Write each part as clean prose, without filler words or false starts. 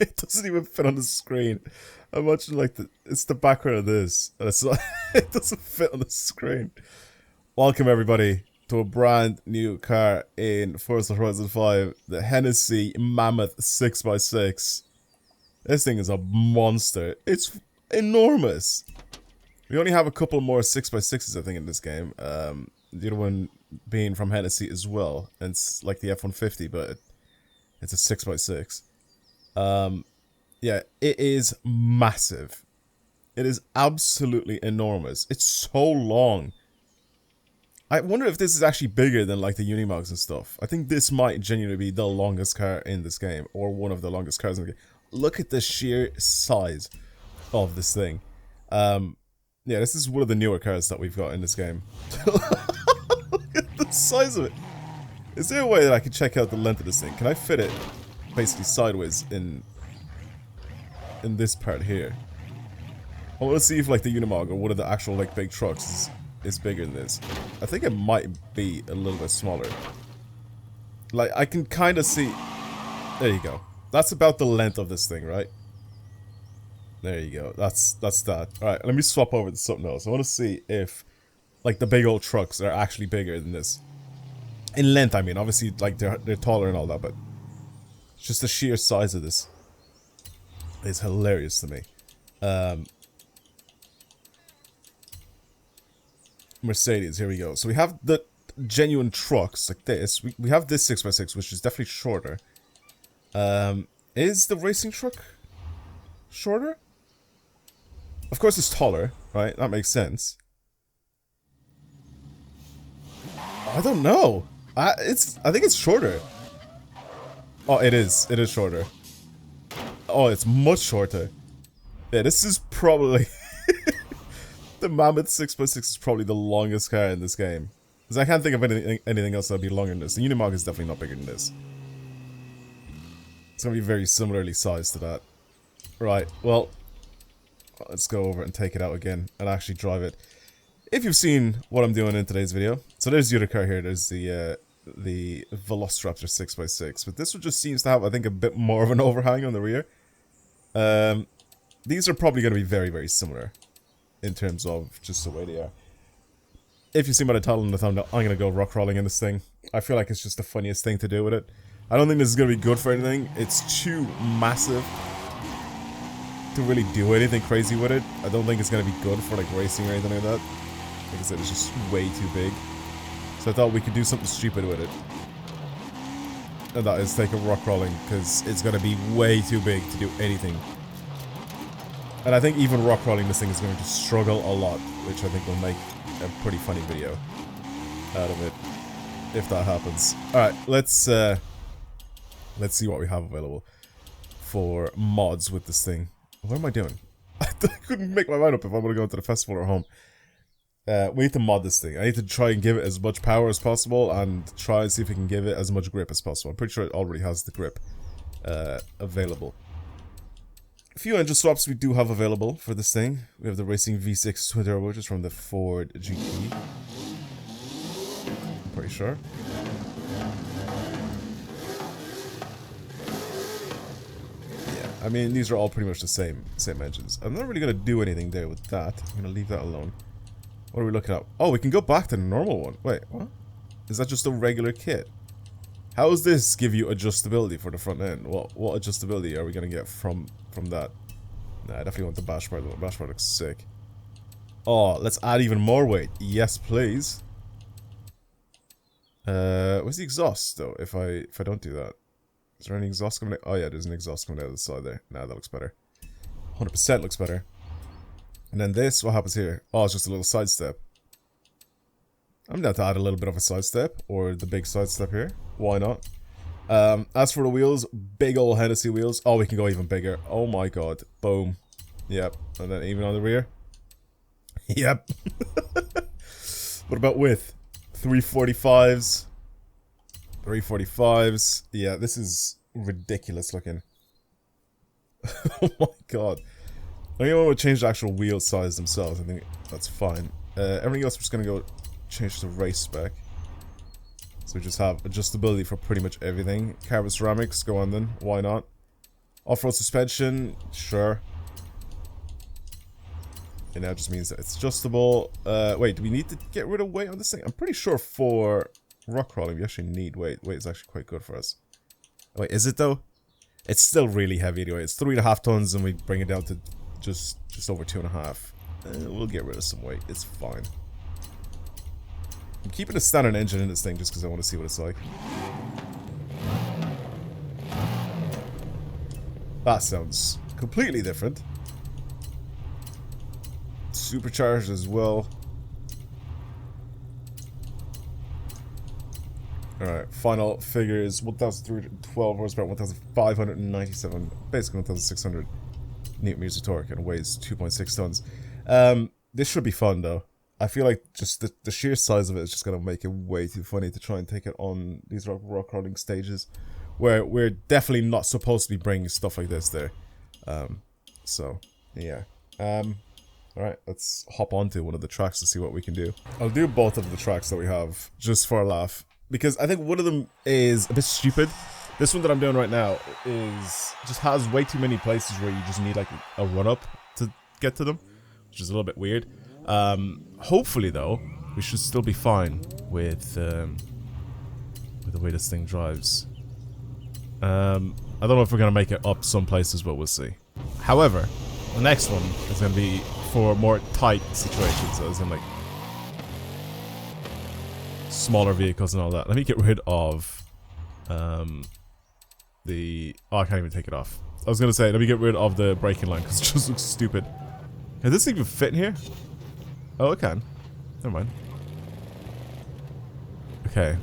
It doesn't even fit on the screen. I'm watching like it's the background of this, and it's not, it doesn't fit on the screen. Welcome everybody to a brand new car in Forza Horizon 5, the Hennessy Mammoth 6x6. This thing is a monster. It's enormous. We only have a couple more 6x6s, I think, in this game. The other one being from Hennessy as well, and it's like the F-150, but it's a 6x6. Yeah, it is massive. It is absolutely enormous. It's so long. I wonder if this is actually bigger than like the Unimogs and stuff. I think this might genuinely be the longest car in this game, or one of the longest cars in the game. Look at the sheer size of this thing. Yeah, this is one of the newer cars that we've got in this game. Look at the size of it. Is there a way that I can check out the length of this thing? Can I fit it basically sideways in this part here? I want to see if like the Unimog or one of the actual like big trucks is bigger than this. I think it might be a little bit smaller. Like I can kind of see. There you go. That's about the length of this thing, right? There you go. That's that. All right, let me swap over to something else. I want to see if like the big old trucks are actually bigger than this. In length, I mean. Obviously, like they're taller and all that, but just the sheer size of this is hilarious to me. Mercedes, here we go. So we have the genuine trucks like this. We have this 6x6, which is definitely shorter. Is the racing truck shorter? Of course it's taller, right? That makes sense. I don't know. I think it's shorter. Oh, it is. It is shorter. Oh, it's much shorter. Yeah, this is probably... The Mammoth 6x6 is probably the longest car in this game. Because I can't think of anything else that would be longer than this. The Unimog is definitely not bigger than this. It's going to be very similarly sized to that. Right, well... Let's go over and take it out again and actually drive it. If you've seen what I'm doing in today's video. So there's the other car here. There's the Velociraptor 6x6. But this one just seems to have, I think, a bit more of an overhang on the rear. These are probably going to be very, very similar in terms of just the way they are. If you see my title in the thumbnail, I'm going to go rock crawling in this thing. I feel like it's just the funniest thing to do with it. I don't think this is going to be good for anything. It's too massive to really do anything crazy with it. I don't think it's going to be good for like racing or anything like that. Like I said, it's just way too big. So I thought we could do something stupid with it. And that is take a rock crawling, because it's going to be way too big to do anything. And I think even rock crawling this thing is going to struggle a lot, which I think will make a pretty funny video out of it, if that happens. Alright, let's see what we have available for mods with this thing. What am I doing? I couldn't make my mind up if I'm going to go into the festival or home. We need to mod this thing. I need to try and give it as much power as possible and try and see if we can give it as much grip as possible. I'm pretty sure it already has the grip available. A few engine swaps we do have available for this thing. We have the Racing V6 Twin Turbo, which is from the Ford GT. I'm pretty sure. Yeah, I mean, these are all pretty much the same engines. I'm not really going to do anything there with that. I'm going to leave that alone. What are we looking at? Oh, we can go back to the normal one. Wait, what? Is that just a regular kit? How does this give you adjustability for the front end? What adjustability are we going to get from that? Nah, I definitely want the bash bar. The bash bar looks sick. Oh, let's add even more weight. Yes, please. Where's the exhaust, though, if I don't do that? Is there any exhaust coming out? Oh, yeah, there's an exhaust coming out of the side there. Nah, that looks better. 100% looks better. And then this, what happens here? Oh, it's just a little sidestep. I'm down to add a little bit of a sidestep, or the big sidestep here. Why not? As for the wheels, big old Hennessy wheels. Oh, we can go even bigger. Oh my god. Boom. Yep. And then even on the rear. Yep. What about width? 345s. 345s. Yeah, this is ridiculous looking. Oh my god. I think I want to change the actual wheel size themselves. I think that's fine. Everything else we're just going to go change the race spec. So we just have adjustability for pretty much everything. Carbon ceramics, go on then. Why not? Off-road suspension, sure. It now just means that it's adjustable. Wait, do we need to get rid of weight on this thing? I'm pretty sure for rock crawling we actually need weight. Weight is actually quite good for us. Wait, is it though? It's still really heavy anyway. It's 3.5 tons and we bring it down to just over 2.5. We'll get rid of some weight. It's fine. I'm keeping a standard engine in this thing just because I want to see what it's like. That sounds completely different. Supercharged as well. Alright, final figures 1,312 horsepower, 1,597, basically 1,600 Newton meters of torque, and weighs 2.6 tons. This should be fun though. I feel like just the sheer size of it is just gonna make it way too funny to try and take it on these rock crawling stages, where we're definitely not supposed to be bringing stuff like this there. So yeah. Alright, let's hop onto one of the tracks to see what we can do. I'll do both of the tracks that we have just for a laugh, because I think one of them is a bit stupid. This one that I'm doing right now just has way too many places where you just need like a run up to get to them, which is a little bit weird. Hopefully though, we should still be fine with the way this thing drives. I don't know if we're gonna make it up some places, but we'll see. However, the next one is gonna be for more tight situations, as in like smaller vehicles and all that. Let me get rid of the... Oh, I can't even take it off. I was gonna say, let me get rid of the braking line because it just looks stupid. Can this even fit in here? Oh, it can. Never mind. Okay.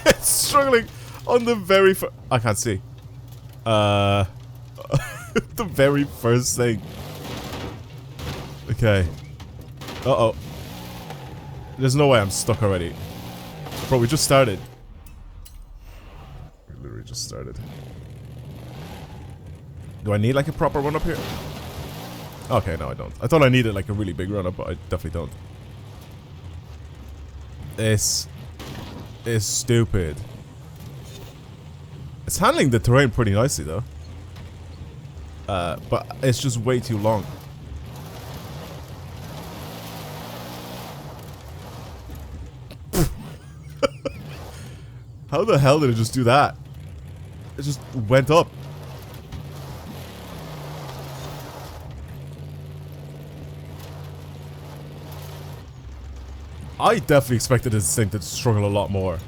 It's struggling on the very first... I can't see. The very first thing. Okay. Uh-oh. There's no way I'm stuck already. Bro, we just started. We literally just started. Do I need like a proper run up here? Okay, no I don't. I thought I needed like a really big run up, but I definitely don't. This is stupid. It's handling the terrain pretty nicely though. But it's just way too long. How the hell did it just do that? It just went up. I definitely expected this thing to struggle a lot more.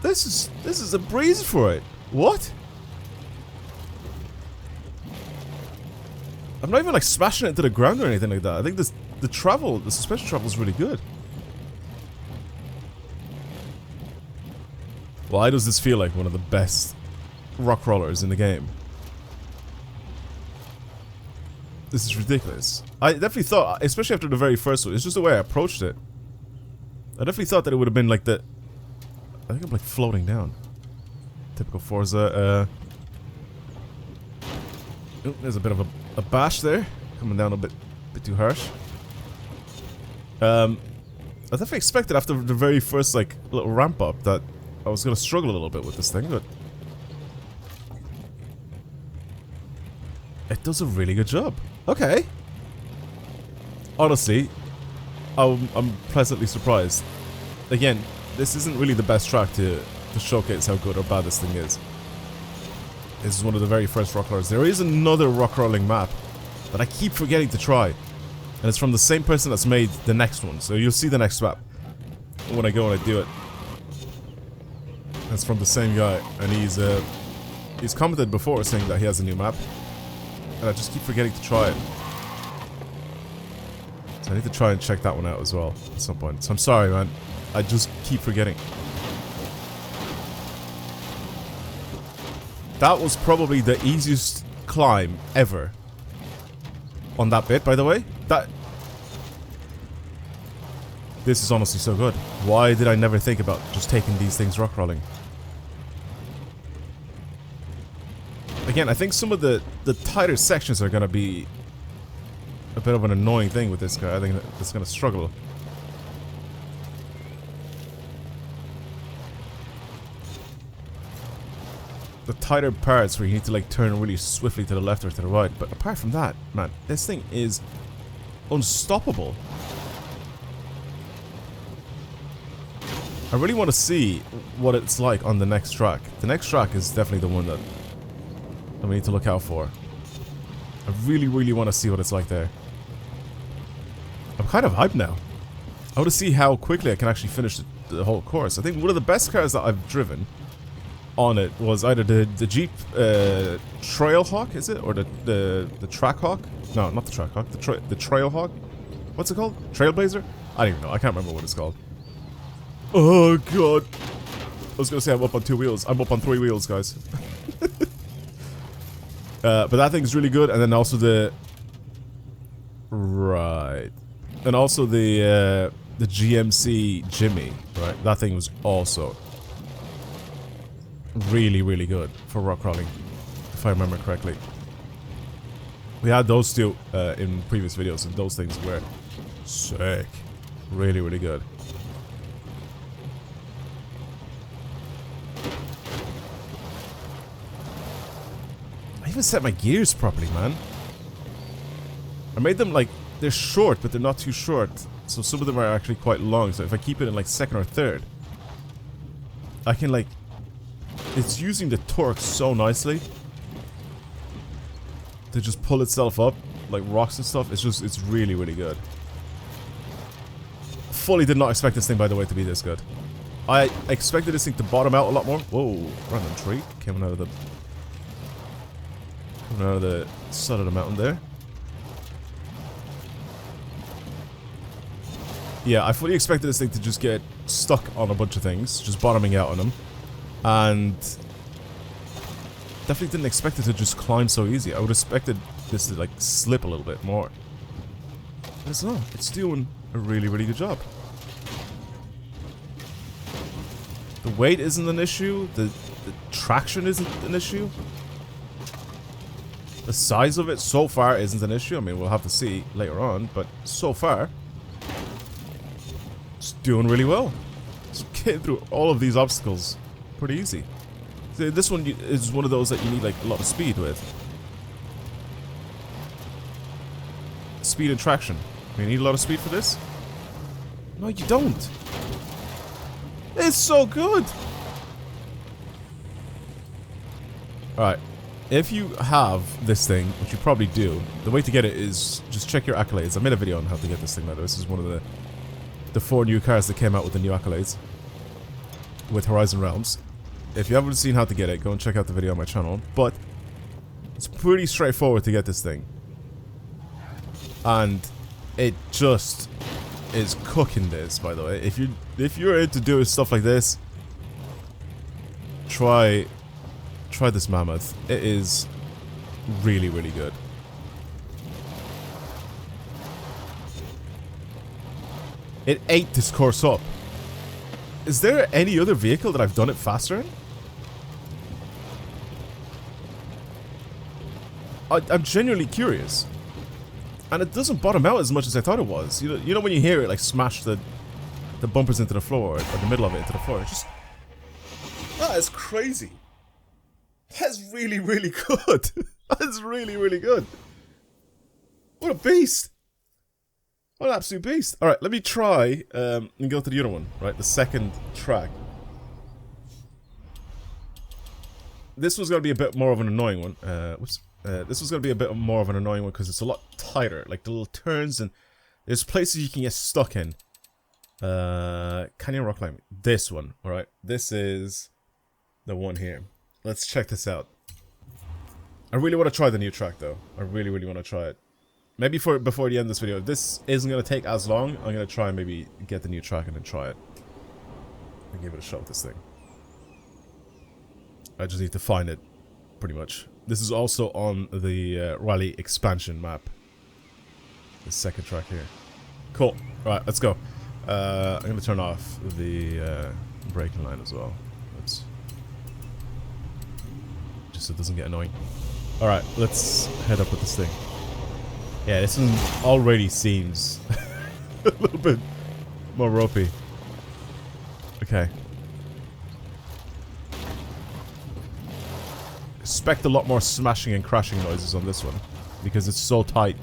This is a breeze for it. What? I'm not even like smashing it into the ground or anything like that. I think the suspension travel is really good. Why does this feel like one of the best rock crawlers in the game? This is ridiculous. I definitely thought, especially after the very first one, it's just the way I approached it. I definitely thought that it would have been like the... I think I'm like floating down. Typical Forza. Oh, there's a bit of a bash there. Coming down a bit too harsh. I definitely expected after the very first like little ramp up that I was gonna struggle a little bit with this thing, but it does a really good job. Okay. Honestly, I'm pleasantly surprised. Again, this isn't really the best track to showcase how good or bad this thing is. This is one of the very first rock crawlers. There is another rock crawling map that I keep forgetting to try, and it's from the same person that's made the next one. So you'll see the next map when I go and I do it. It's from the same guy, and he's commented before saying that he has a new map, and I just keep forgetting to try it. So I need to try and check that one out as well at some point. So I'm sorry, man. I just keep forgetting. That was probably the easiest climb ever. On that bit, by the way. This is honestly so good. Why did I never think about just taking these things rock crawling? Again, I think some of the tighter sections are gonna be a bit of an annoying thing with this car. I think it's gonna struggle. The tighter parts where you need to like turn really swiftly to the left or to the right. But apart from that, man, this thing is unstoppable. I really want to see what it's like on the next track. The next track is definitely the one that we need to look out for. I really, really want to see what it's like there. I'm kind of hyped now. I want to see how quickly I can actually finish the whole course. I think one of the best cars that I've driven on it was either the Jeep Trailhawk, is it? Or the Trackhawk? No, not the Trackhawk. The Trailhawk? What's it called? Trailblazer? I don't even know. I can't remember what it's called. Oh, God. I was going to say I'm up on 2 wheels. I'm up on 3 wheels, guys. But that thing's really good. And then also the... Right. And also the GMC Jimmy, right? That thing was also really, really good for rock crawling, if I remember correctly. We had those two in previous videos, and those things were sick. Really, really good. I even set my gears properly, man. I made them like, they're short, but they're not too short. So some of them are actually quite long. So if I keep it in like second or third, I can like, it's using the torque so nicely to just pull itself up like rocks and stuff. It's really, really good. Fully did not expect this thing, by the way, to be this good. I expected this thing to bottom out a lot more. Whoa, random tree coming out of the side of the mountain there. Yeah, I fully expected this thing to just get stuck on a bunch of things, just bottoming out on them. And definitely didn't expect it to just climb so easy. I would have expected this to like slip a little bit more. But it's not. It's doing a really, really good job. The weight isn't an issue. The traction isn't an issue. The size of it so far isn't an issue. I mean, we'll have to see later on, but so far, it's doing really well. It's getting through all of these obstacles pretty easy. See, this one is one of those that you need like a lot of speed with. Speed and traction. You need a lot of speed for this? No, you don't. It's so good. Alright. If you have this thing, which you probably do, the way to get it is just check your accolades. I made a video on how to get this thing, by the way. This is one of the 4 new cars that came out with the new accolades. With Horizon Realms. If you haven't seen how to get it, go and check out the video on my channel. But it's pretty straightforward to get this thing. And it just is cooking this, by the way. If you're into doing stuff like this, try this mammoth. It is really, really good. It ate this course up. Is there any other vehicle that I've done it faster in? I'm genuinely curious. And it doesn't bottom out as much as I thought it was. You know when you hear it like smash the bumpers into the floor, or the middle of it into the floor. It's just... That is crazy. That's really, really good. That's really, really good. What a beast. What an absolute beast. Alright, let me try and go to the other one, right? The second track. This was going to be a bit more of an annoying one. This was going to be a bit more of an annoying one because it's a lot tighter. Like the little turns, and there's places you can get stuck in. Canyon rock climbing. This one, alright? This is the one here. Let's check this out. I really want to try the new track though. I really, really want to try it. Maybe before the end of this video. If this isn't going to take as long, I'm going to try and maybe get the new track and then try it. And give it a shot with this thing. I just need to find it, pretty much. This is also on the Rally expansion map. The second track here. Cool. Alright, let's go. I'm going to turn off the braking line as well. Just so it doesn't get annoying. Alright, let's head up with this thing. Yeah, this one already seems a little bit more ropey. Okay. Expect a lot more smashing and crashing noises on this one because it's so tight.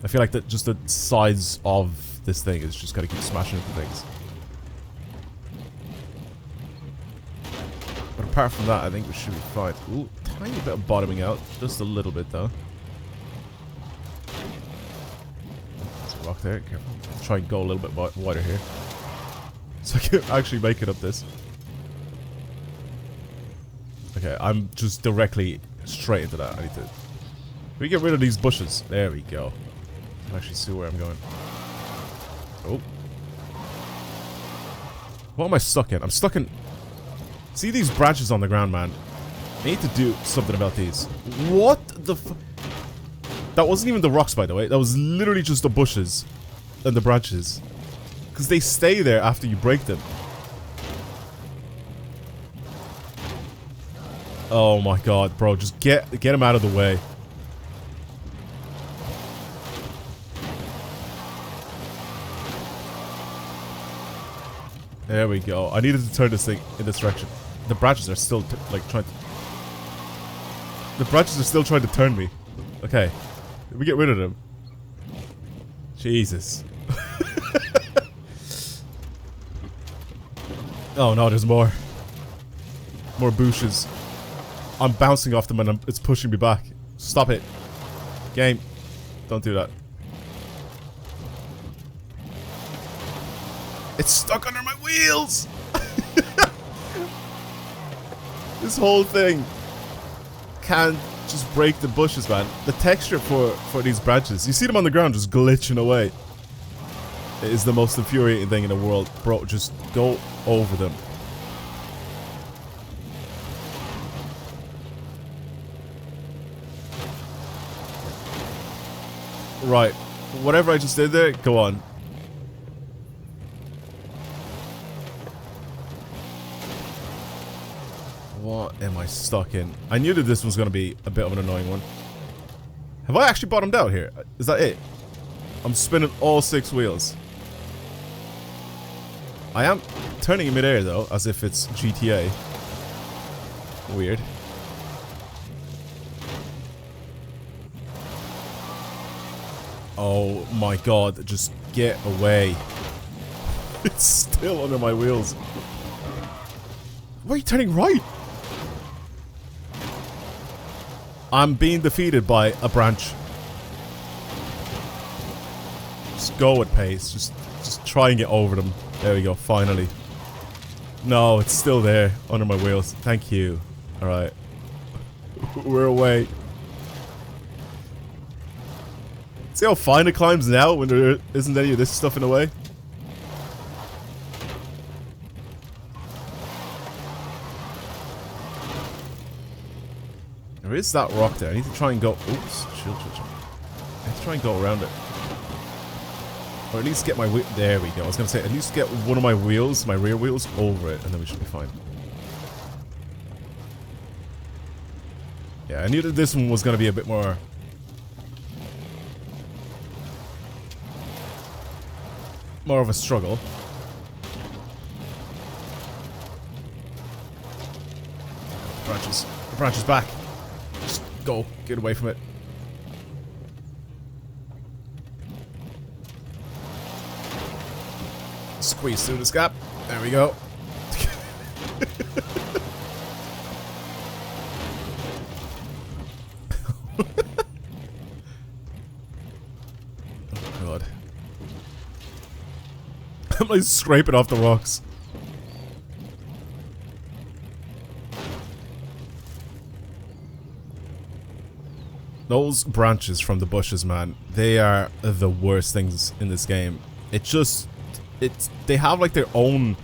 I feel like that just the sides of this thing is just gotta keep smashing into things. But apart from that, I think we should be fine. Ooh, tiny bit of bottoming out, just a little bit though. There's a rock there. Careful. Try and go a little bit wider here, so I can actually make it up this. Okay, I'm just directly straight into that. I need to. We get rid of these bushes. There we go. I can actually see where I'm going. Oh. What am I stuck in? I'm stuck in. See these branches on the ground, man. I need to do something about these. What the f... That wasn't even the rocks, by the way. That was literally just the bushes and the branches. Because they stay there after you break them. Oh my god, bro. Just get him out of the way. There we go. I needed to turn this thing in this direction. The branches are still like trying to... The branches are still trying to turn me. Okay. Did we get rid of them? Jesus. Oh no, there's more. More bushes. I'm bouncing off them and it's pushing me back. Stop it. Game. Don't do that. It's stuck under my wheels! This whole thing can't just break the bushes, man. The texture for these branches, you see them on the ground just glitching away. It is the most infuriating thing in the world. Bro, just go over them. Right. Whatever I just did there, go on. What am I stuck in? I knew that this was going to be a bit of an annoying one. Have I actually bottomed out here? Is that it? I'm spinning all 6 wheels. I am turning in midair though, as if it's GTA. Weird. Oh my god, just get away. It's still under my wheels. Why are you turning right? I'm being defeated by a branch. Just go at pace. Just try and get over them. There we go, finally. No, it's still there under my wheels. Thank you. Alright. We're away. See how fine it climbs now when there isn't any of this stuff in the way? There is that rock there. I need to try and go... Oops. Chill. I need to try and go around it. Or at least get my wheel... There we go. I was going to say, at least get one of my wheels, my rear wheels, over it, and then we should be fine. Yeah, I knew that this one was going to be a bit more... more of a struggle. Branches. The branch is back. Just go. Get away from it. Squeeze through this gap. There we go. Oh god. I'm like scraping off the rocks. Those branches from the bushes, man, they are the worst things in this game. They have like their own,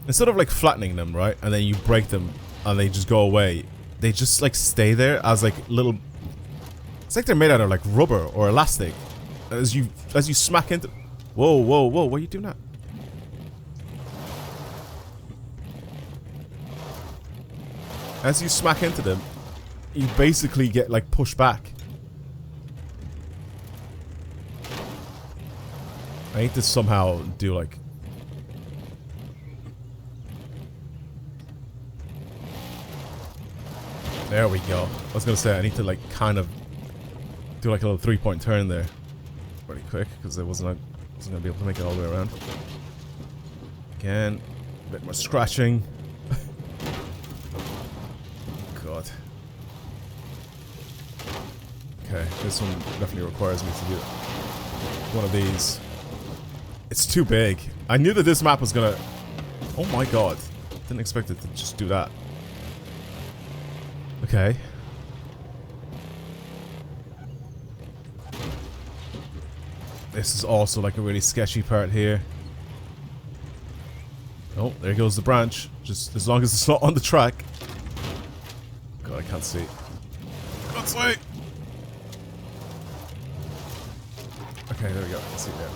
instead of like flattening them, right, and then you break them and they just go away, they just like stay there as like little, it's like they're made out of like rubber or elastic. As you smack into, whoa, what are you doing that? As you smack into them, you basically get like pushed back. I need to somehow do like... There we go. I was gonna say I need to like kind of do like a little 3-point turn there, pretty quick, because I wasn't gonna be able to make it all the way around. Again, a bit more scratching. God. Okay, this one definitely requires me to do one of these. It's too big. I knew that this map was gonna... Oh my god. Didn't expect it to just do that. Okay. This is also like a really sketchy part here. Oh, there goes the branch. Just as long as it's not on the track. God, I can't see. God's sake! Okay, there we go. I can see it now.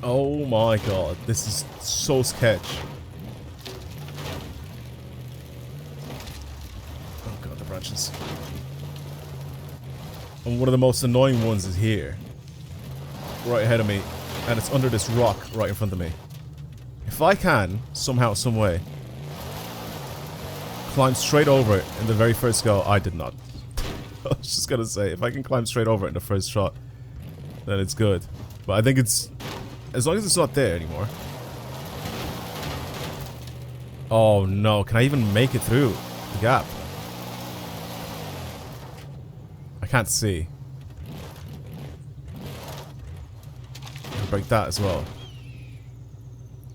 Oh my god, this is so sketch. Oh god, the branches. And one of the most annoying ones is here. Right ahead of me. And it's under this rock right in front of me. If I can, somehow, some way, climb straight over it in the very first go, I did not. I was just gonna say, if I can climb straight over it in the first shot, then it's good. But I think it's... As long as it's not there anymore. Oh no, can I even make it through the gap? I can't see. I'll break that as well.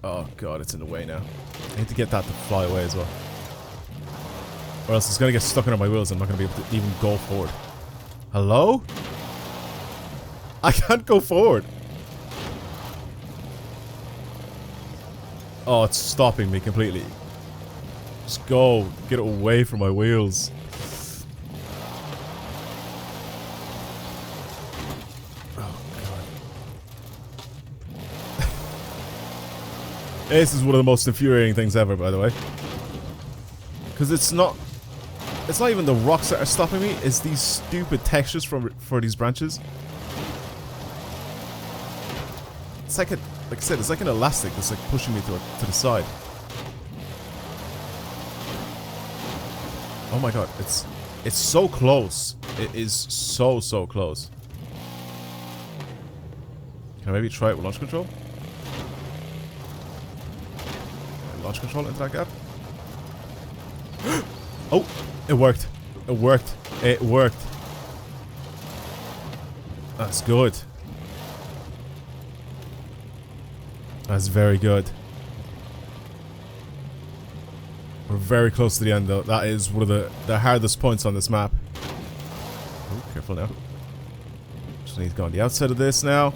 Oh god, it's in the way now. I need to get that to fly away as well. Or else it's gonna get stuck under my wheels and I'm not gonna be able to even go forward. Hello? I can't go forward. Oh, it's stopping me completely. Just go. Get it away from my wheels. Oh, God. This is one of the most infuriating things ever, by the way. Because it's not even the rocks that are stopping me, it's these stupid textures for these branches. It's like like I said, it's like an elastic that's like pushing me to the side. Oh my god, it's so close. It is so close. Can I maybe try it with launch control? Launch control into that gap? Oh, it worked. It worked. It worked. That's good. That's very good. We're very close to the end though. That is one of the hardest points on this map. Oh, careful now. Just need to go on the outside of this now.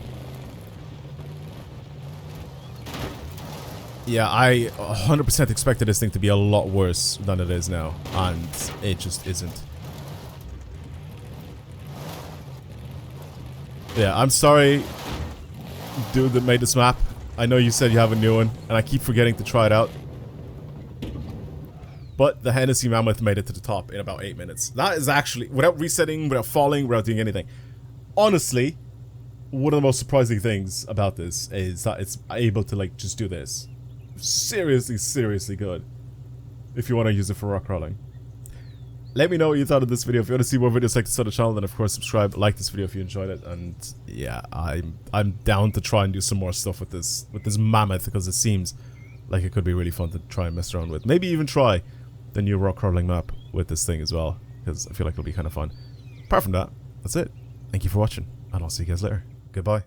Yeah, I 100% expected this thing to be a lot worse than it is now. And it just isn't. Yeah, I'm sorry, dude that made this map. I know you said you have a new one, and I keep forgetting to try it out. But the Hennessy Mammoth made it to the top in about 8 minutes. That is actually, without resetting, without falling, without doing anything. Honestly, one of the most surprising things about this is that it's able to, like, just do this. Seriously good. If you want to use it for rock crawling. Let me know what you thought of this video. If you want to see more videos like this on the channel, then of course subscribe, like this video if you enjoyed it, and yeah, I'm down to try and do some more stuff with this mammoth, because it seems like it could be really fun to try and mess around with. Maybe even try the new rock crawling map with this thing as well, because I feel like it'll be kind of fun. Apart from that, that's it. Thank you for watching, and I'll see you guys later. Goodbye.